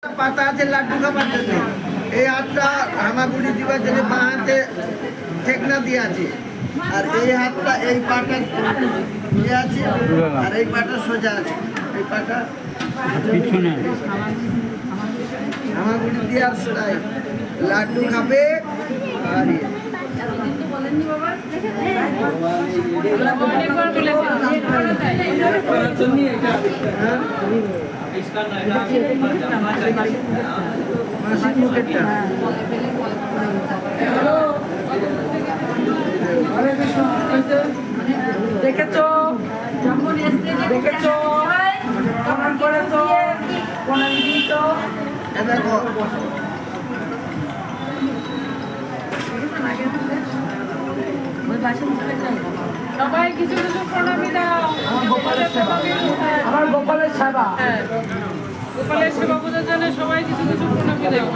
পাতা আছে লাড্ডু খাবার জন্য। এই হাতটা হামাগুড়ি দিবার জন্য বাঁ হাতে ঠেকনা দিয়ে আছে, আর এই হাতটা এই পাটা দিয়ে আছে, আর এই পাটা সোজা আছে। এই পাটা পিছনে হামাগুড়ি দিয়ে আর সেটাই লাড্ডু খাবে। আর মাসির মুখেরটা দেখেছো দেখেছো কেমন করেছো কোন দিতো দেখো সবাই কিছু কিছু প্রণামী দাও। আমার গোপালের সেবা, গোপালের সেবা বোঝার জন্য সবাই কিছু কিছু প্রণামী দাও।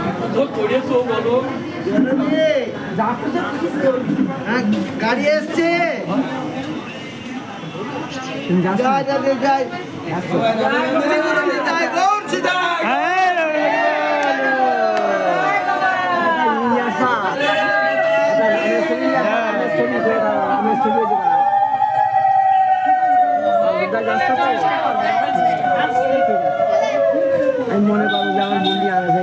গাড়ি এসছে, যাই যাই যাই আমি মনে করবো যে আমার বন্ধু আছে